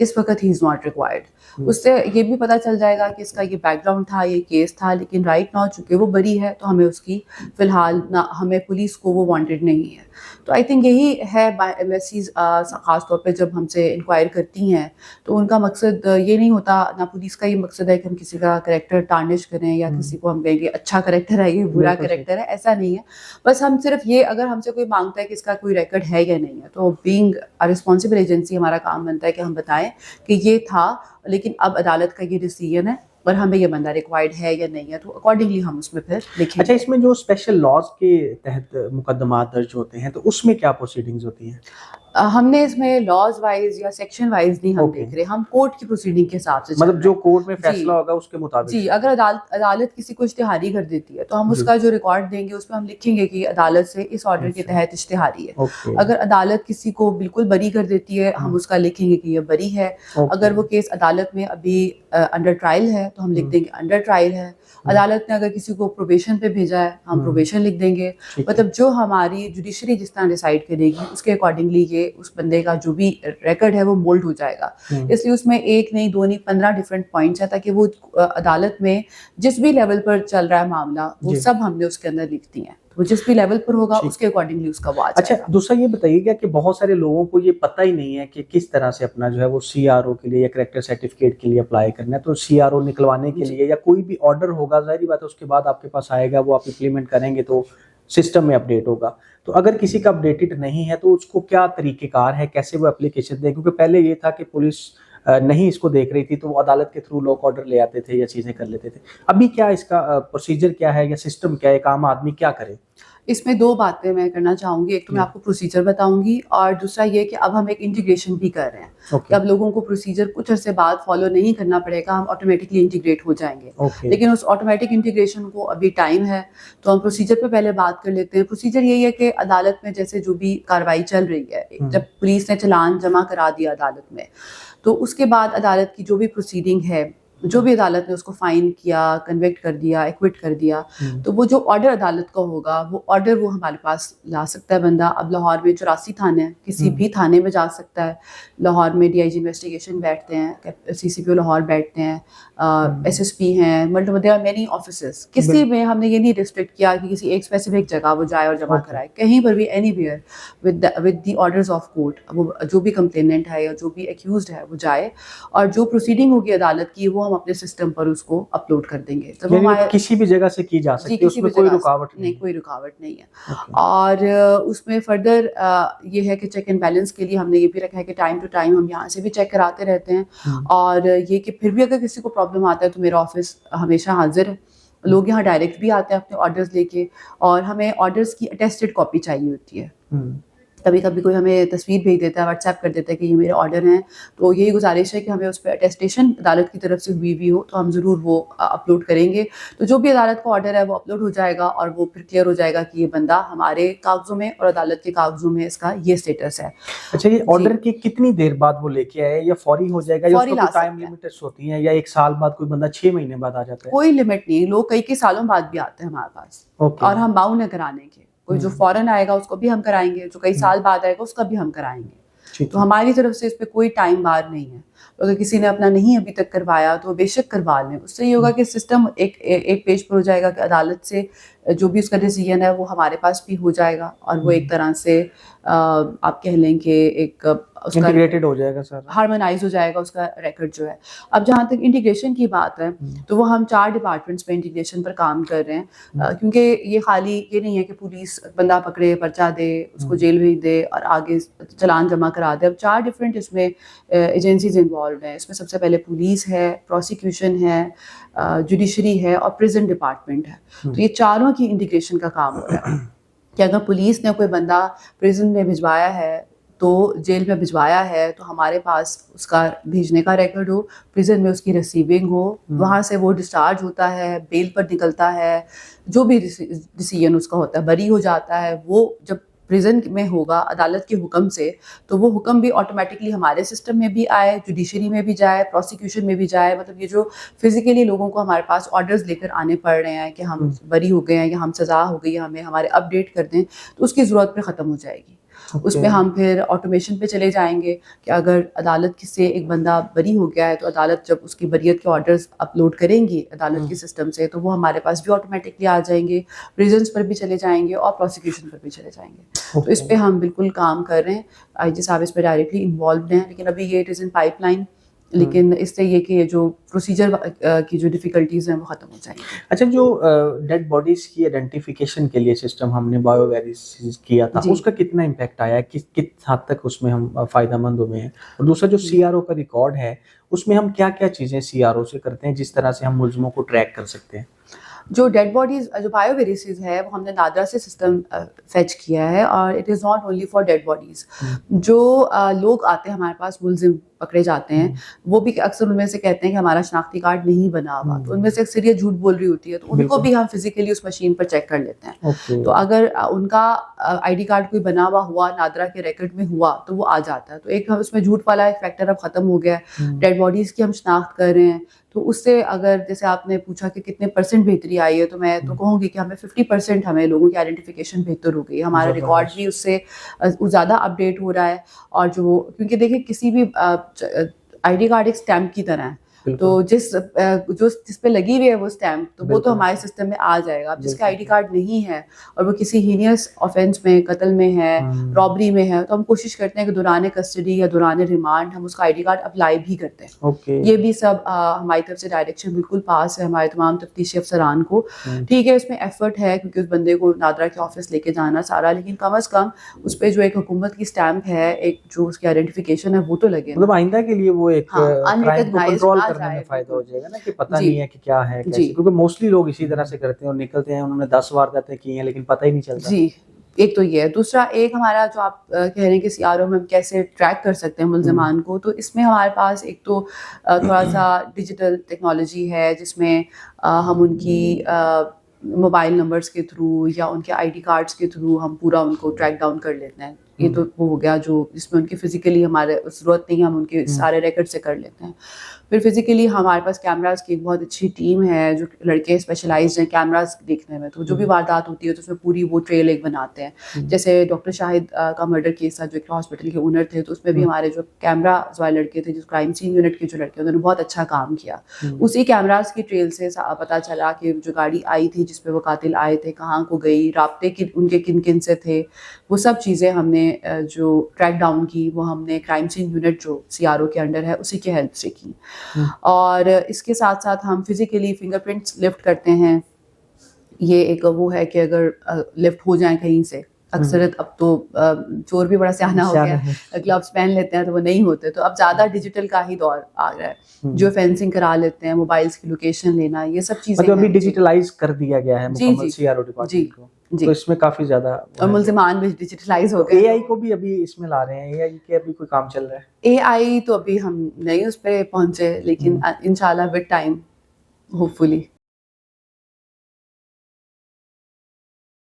اس وقت ہی is not required. اس سے یہ بھی پتہ چل جائے گا کہ اس کا یہ بیک گراؤنڈ تھا, یہ کیس تھا, لیکن رائٹ ناؤ چونکہ وہ بری ہے تو ہمیں اس کی فی الحال نہ, ہمیں پولیس کو وہ وانٹیڈ نہیں ہے. تو آئی تھنک یہی ہے ایمبیسیز خاص طور پہ جب ہم سے انکوائر کرتی ہیں تو ان کا مقصد یہ نہیں ہوتا, نہ پولیس کا یہ مقصد ہے کہ ہم کسی کا کریکٹر ٹارنش کریں یا کسی کو ہم کہیں گے اچھا کریکٹر ہے یہ برا کریکٹر ہے, ایسا نہیں ہے. بس ہم صرف یہ, اگر ہم سے کوئی مانگتا ہے کہ اس کا کوئی ریکارڈ ہے یا نہیں ہے, تو بینگ رسپانسبل ایجنسی ہمارا کام بنتا ہے کہ ہم بتائیں کہ یہ تھا, لیکن اب عدالت کا یہ ڈیسیژن ہے اور ہمیں یہ بندہ ریکوائرڈ ہے یا نہیں ہے, تو اکارڈنگلی ہم اس میں پھر لکھیں. اچھا, اس میں جو اسپیشل لاز کے تحت مقدمات درج ہوتے ہیں تو اس میں کیا پروسیڈنگز ہوتی ہیں؟ ہم نے اس میں لاز وائز یا سیکشن وائز نہیں ہم دیکھ رہے, ہم کورٹ کی پروسیڈنگ کے حساب سے, مطلب جو کورٹ میں فیصلہ ہوگا اس کے مطابق. جی, اگر عدالت کسی کو اشتہاری کر دیتی ہے تو ہم اس کا جو ریکارڈ دیں گے اس میں ہم لکھیں گے کہ عدالت سے اس آرڈر کے تحت اشتہاری ہے. اگر عدالت کسی کو بالکل بری کر دیتی ہے ہم اس کا لکھیں گے کہ یہ بری ہے. اگر وہ کیس عدالت میں ابھی انڈر ٹرائل ہے تو ہم لکھ دیں گے انڈر ٹرائل ہے. عدالت نے اگر کسی کو پروبیشن پہ بھیجا ہے ہم پروبیشن لکھ دیں گے. مطلب جو ہماری جوڈیشری جس طرح ڈیسائیڈ کرے گی اس کے اکارڈنگلی یہ اس بندے کا جو بھی ریکارڈ ہے وہ مولڈ ہو جائے گا. اس لیے اس میں ایک نہیں, دو نہیں, 15 ڈفرینٹ پوائنٹس ہیں تاکہ وہ عدالت میں جس بھی لیول پر چل رہا ہے معاملہ وہ سب ہم نے اس کے اندر لکھ دی ہیں. وہ جس بھی لیول پر ہوگا اس کے اکارڈنگلی اس کا واچ. اچھا, دوسرا یہ بتائیے گا کہ بہت سارے لوگوں کو یہ پتہ ہی نہیں ہے کہ کس طرح سے اپنا جو ہے وہ سی آر او کے لیے یا کریکٹر سرٹیفکیٹ کے لیے اپلائی کرنا ہے. تو سی آر او نکلوانے کے لیے یا کوئی بھی آرڈر ہوگا, ظاہری بات ہے اس کے بعد آپ کے پاس آئے گا, وہ آپ امپلیمنٹ کریں گے تو سسٹم میں اپڈیٹ ہوگا. تو اگر کسی کا اپڈیٹڈ نہیں ہے تو اس کو کیا طریقہ کار ہے, کیسے وہ اپلیکیشن دے؟ کیونکہ پہلے یہ تھا کہ پولیس نہیں اس کو دیکھ رہی تھی تو وہ عدالت کے تھرو لاک آرڈر لے آتے تھے یا چیزیں کر لیتے تھے. ابھی کیا اس کا پروسیجر کیا ہے یا سسٹم کیا ہے, ایک عام آدمی کیا کرے؟ اس میں دو باتیں میں کرنا چاہوں گی. ایک تو میں آپ کو پروسیجر بتاؤں گی, اور دوسرا یہ کہ اب ہم ایک انٹیگریشن بھی کر رہے ہیں کہ اب لوگوں کو پروسیجر کچھ عرصے بعد فالو نہیں کرنا پڑے گا, ہم آٹومیٹکلی انٹیگریٹ ہو جائیں گے. لیکن اس آٹومیٹک انٹیگریشن کو ابھی ٹائم ہے تو ہم پروسیجر پہ پہلے بات کر لیتے ہیں. پروسیجر یہی ہے کہ عدالت میں جیسے جو بھی کارروائی چل رہی ہے, جب پولیس نے چلان جمع کرا دیا عدالت میں تو اس کے بعد عدالت کی جو بھی پروسیڈنگ ہے, جو بھی عدالت نے اس کو فائن کیا, کنوکٹ کر دیا, ایکوٹ کر دیا, تو وہ جو آرڈر عدالت کا ہوگا وہ آرڈر وہ ہمارے پاس لا سکتا ہے بندہ. اب لاہور میں 84 تھانے ہیں, کسی بھی تھانے میں جا سکتا ہے. لاہور میں DIG انویسٹیگیشن بیٹھتے ہیں, CCPO لاہور بیٹھتے ہیں, SSP ہیں, multiple there are many offices. کسی میں ہم نے یہ نہیں ریسٹرکٹ کیا کہ کسی ایک اسپیسیفک جگہ وہ جائے اور جمع کرائے, کہیں پر بھی any where with the orders of court. وہ جو بھی کمپلیننٹ ہے یا جو بھی ایکیوزڈ ہے وہ جائے, اور جو پروسیڈنگ ہوگی عدالت کی وہ ہم اپنے سسٹم پر اس کو اپلوڈ کر دیں گے. کسی بھی جگہ سے کی جا سکتی ہے, اس میں کوئی رکاوٹ نہیں, کوئی رکاوٹ نہیں ہے. اور اس میں فردر یہ ہے کہ چیک اینڈ بیلنس کے لیے ہم نے یہ بھی رکھا ہے کہ ٹائم ٹو ٹائم ہم یہاں سے بھی چیک کراتے رہتے ہیں. اور یہ کہ پھر بھی اگر کسی کو پرابلم آتا ہے تو میرا آفس ہمیشہ حاضر ہے. لوگ یہاں ڈائریکٹ بھی آتے ہیں اپنے آرڈرز لے کے, اور ہمیں آرڈرز کی اٹیسٹڈ کاپی چاہیے ہوتی ہے. کبھی کبھی کوئی ہمیں تصویر بھیج دیتا ہے, واٹس ایپ کر دیتا ہے کہ یہ میرے آرڈر ہیں, تو یہی گزارش ہے کہ ہمیں اس پہ اٹیسٹیشن عدالت کی طرف سے ہوئی بھی ہو تو ہم ضرور وہ اپلوڈ کریں گے. تو جو بھی عدالت کا آرڈر ہے وہ اپلوڈ ہو جائے گا اور وہ پھر کلیئر ہو جائے گا کہ یہ بندہ ہمارے کاغذوں میں اور عدالت کے کاغذوں میں اس کا یہ اسٹیٹس ہے. اچھا, یہ آرڈر کی کتنی دیر بعد وہ لے کے آئے, یا فوری ہو جائے گا, یا اس کو ٹائم لمیٹس ہوتی ہیں, یا 1 سال بعد کوئی بندہ 6 مہینے بعد آ جاتا ہے؟ کوئی لمٹ نہیں, لوگ کئی سالوں بعد بھی آتے ہیں ہمارے پاس, اور ہم باؤنڈ ہے کرانے کے. کوئی جو فوراً آئے گا اس کو بھی ہم کرائیں گے, جو کئی سال بعد آئے گا اس کا بھی ہم کرائیں گے. تو ہماری طرف سے اس پہ کوئی ٹائم بار نہیں ہے. اگر کسی نے اپنا نہیں ابھی تک کروایا تو بے شک کروا لیں. اس سے یہ ہوگا کہ سسٹم ایک پیج پر ہو جائے گا کہ عدالت سے جو بھی اس کا ڈیسیژن ہے وہ ہمارے پاس بھی ہو جائے گا, اور وہ ایک طرح سے آپ کہہ لیں کہ ایک انٹیگریٹڈ ہو جائے گا, سر ہارمونائز ہو جائے گا اس کا ریکارڈ جو ہے. اب جہاں تک انٹیگریشن کی بات ہے تو وہ ہم 4 ڈپارٹمنٹس پہ انٹیگریشن پر کام کر رہے ہیں, کیونکہ یہ خالی یہ نہیں ہے کہ پولیس بندہ پکڑے, پرچہ دے, اس کو جیل بھیج دے اور آگے چلان جمع کرا دے. اب 4 ڈفرینٹ اس میں ایجنسیز انوالوڈ ہیں. اس میں سب سے پہلے پولیس ہے, پروسیکیوشن ہے, جوڈیشری ہے اور پریزن ڈپارٹمنٹ ہے. تو یہ چاروں کی انٹیگریشن کا کام ہو رہا ہے کہ اگر پولیس نے کوئی بندہ پریزن میں بھجوایا ہے تو جیل میں بھجوایا ہے تو ہمارے پاس اس کا بھیجنے کا ریکارڈ ہو, پریزن میں اس کی ریسیونگ ہو, وہاں سے وہ ڈسچارج ہوتا ہے, بیل پر نکلتا ہے, جو بھی ڈیسیژن اس کا ہوتا ہے, بری ہو جاتا ہے. وہ جب پریزن میں ہوگا عدالت کے حکم سے تو وہ حکم بھی آٹومیٹکلی ہمارے سسٹم میں بھی آئے, جوڈیشری میں بھی جائے, پروسیکیوشن میں بھی جائے. مطلب یہ جو فزیکلی لوگوں کو ہمارے پاس آرڈرز لے کر آنے پڑ رہے ہیں کہ ہم بری ہو گئے ہیں یا ہم سزا ہو گئی ہے, ہمیں ہمارے اپڈیٹ کر دیں, تو اس کی ضرورت پہ ختم ہو جائے گی. اس پہ ہم پھر آٹومیشن پہ چلے جائیں گے کہ اگر عدالت سے ایک بندہ بری ہو گیا ہے تو عدالت جب اس کی بریت کے آرڈرز اپلوڈ کریں گی عدالت کے سسٹم سے تو وہ ہمارے پاس بھی آٹومیٹکلی آ جائیں گے، پریزنس پر بھی چلے جائیں گے اور پروسیکیوشن پر بھی چلے جائیں گے. تو اس پہ ہم بالکل کام کر رہے ہیں. آئی جی صاحب اس پہ ڈائریکٹلی انوالوڈ ہیں، لیکن ابھی یہ it is in pipe line. لیکن اس سے یہ کہ جو پروسیجر کی جو ڈیفیکلٹیز ہیں وہ ختم ہو جائیں گی. اچھا، جو ڈیڈ باڈیز کی آئیڈینٹیفیکیشن کے لیے سسٹم ہم نے بایو ویریسز کیا تھا، اس کا کتنا امپیکٹ آیا ہے، کس حد تک اس میں ہم فائدہ مند ہوئے ہیں؟ اور دوسرا جو سی آر او کا ریکارڈ ہے اس میں ہم کیا کیا چیزیں سی آر او سے کرتے ہیں جس طرح سے ہم ملزموں کو ٹریک کر سکتے ہیں؟ جو ڈیڈ باڈیز جو بایو ویریسز ہے وہ ہم نے نادرا سے سسٹم فیچ کیا ہے، اور it is not only for dead bodies. جو لوگ آتے ہیں ہمارے پاس ملزم پکڑے جاتے ہیں، وہ بھی اکثر ان میں سے کہتے ہیں کہ ہمارا شناختی کارڈ نہیں بنا ہوا، تو ان میں سے اکثر یہ جھوٹ بول رہی ہوتی ہے، تو ان کو بھی ہم فزیکلی اس مشین پر چیک کر لیتے ہیں. تو اگر ان کا آئی ڈی کارڈ کوئی بنا ہوا نادرا کے ریکارڈ میں ہوا تو وہ آ جاتا ہے. تو ایک اس میں جھوٹ والا ایک فیکٹر اب ختم ہو گیا ہے. ڈیڈ باڈیز کی ہم شناخت کر رہے ہیں، تو اس سے اگر جیسے آپ نے پوچھا کہ کتنے پرسنٹ بہتری آئی ہے، تو میں تو کہوں گی کہ ہمیں 50% ہمیں لوگوں کی آئیڈینٹیفیکیشن بہتر ہو گئی. ہمارا ریکارڈ بھی اس سے زیادہ اپڈیٹ ہو رہا ہے. اور جو کیونکہ دیکھیں کسی بھی آئی ڈی کارڈ ایک اسٹیمپ کی طرح ہے، تو جس پہ لگی ہوئی ہے وہ اسٹیمپ، تو وہ تو ہمارے سسٹم میں آ جائے گا. اب جس کا آئی ڈی کارڈ نہیں ہے اور وہ کسی ہینیس آفینس میں، قتل میں ہے، رابری میں ہے، تو ہم کوشش کرتے ہیں کہ دوران کسٹڈی یا دوران ریمانڈ ہم اس کا آئی ڈی کارڈ اپلائی بھی کرتے ہیں. یہ بھی سب ہماری طرف سے ڈائریکشن بالکل پاس ہے ہمارے تمام تفتیشی افسران کو. ٹھیک ہے، اس میں ایفرٹ ہے کیونکہ اس بندے کو نادرا کے آفس لے کے جانا سارا، لیکن کم از کم اس پہ جو ایک حکومت کی اسٹیمپ ہے، ایک جو اس کی آئیڈینٹیفیکیشن ہے، وہ تو لگے. مطلب آئندہ کے لیے وہ ایک کرائم کو کنٹرول کرنے میں فائدہ ہو جائے گا نا، کہ پتہ نہیں ہے کہ کیا ہے کیسے، کیونکہ موسٹلی لوگ اسی طرح سے کرتے ہیں اور نکلتے ہیں، انہوں نے 10 وارداتیں کی ہیں لیکن پتہ ہی نہیں چلتا. جی، ایک تو یہ ہے. دوسرا ایک ہمارا جو آپ کہہ رہے ہیں کہ سی آر او میں ہم کیسے ٹریک کر سکتے ہیں ملزمان کو، تو اس میں ہمارے پاس ایک تو تھوڑا سا ڈیجیٹل ٹیکنالوجی ہے جس میں ہم ان کی موبائل نمبرز کے تھرو یا ان کے آئی ڈی کارڈز کے تھرو ہم پورا ان کو ٹریک ڈاؤن کر لیتے ہیں. یہ تو وہ ہو گیا جو جس میں ان کی فزیکلی ہمارے ضرورت نہیں ہے، ہم ان کے سارے ریکارڈ سے کر لیتے ہیں. پھر فزیکلی ہمارے پاس کیمراز کی ایک بہت اچھی ٹیم ہے، جو لڑکے اسپیشلائزڈ ہیں کیمراز دیکھنے میں. تو جو بھی واردات ہوتی ہے تو اس میں پوری وہ ٹریل ایک بناتے ہیں. جیسے ڈاکٹر شاہد کا مرڈر کیس تھا، جو ایک ہاسپٹل کے اونر تھے، تو اس میں بھی ہمارے جو کیمراز والے لڑکے تھے، جو کرائم سین یونٹ کے جو لڑکے، انہوں نے بہت اچھا کام کیا. اسی کیمراز کی ٹریل سے پتہ چلا کہ جو گاڑی آئی تھی جس پہ وہ قاتل آئے تھے کہاں کو گئی، رابطے ان کے کن کن سے تھے، وہ سب چیزیں ہم نے جو ٹریک ڈاؤن کی وہ ہم نے کرائم سین یونٹ جو سی آر او کے انڈر ہے اسی کی ہیلپ سے کی. اور اس کے ساتھ ساتھ ہم فزیکلی فنگر پرنٹس لفٹ کرتے ہیں. یہ ایک وہ ہے کہ اگر لفٹ ہو جائیں کہیں سے، اکثرت اب تو چور بھی بڑا سیاح ہو گیا، گلوز پہن لیتے ہیں تو وہ نہیں ہوتے، تو اب زیادہ ڈیجیٹل کا ہی دور آ رہا ہے. جو فینسنگ کرا لیتے ہیں، موبائلز کی لوکیشن لینا، یہ سب چیزیں مطلب ابھی ڈیجیٹلائز کر دیا گیا ہے مکمل سی آر او ڈپارٹمنٹ کو. تو اس میں کافی زیادہ، اور ملزمان بھی ڈیجیٹلائز ہو گئے. اے آئی کو بھی ابھی اس میں لا رہے ہیں، اے آئی کے ابھی کوئی کام چل رہا ہے؟ اے آئی تو ابھی ہم نہیں اس پہ پہنچے، لیکن انشاءاللہ ود ٹائم ہوپ فلی.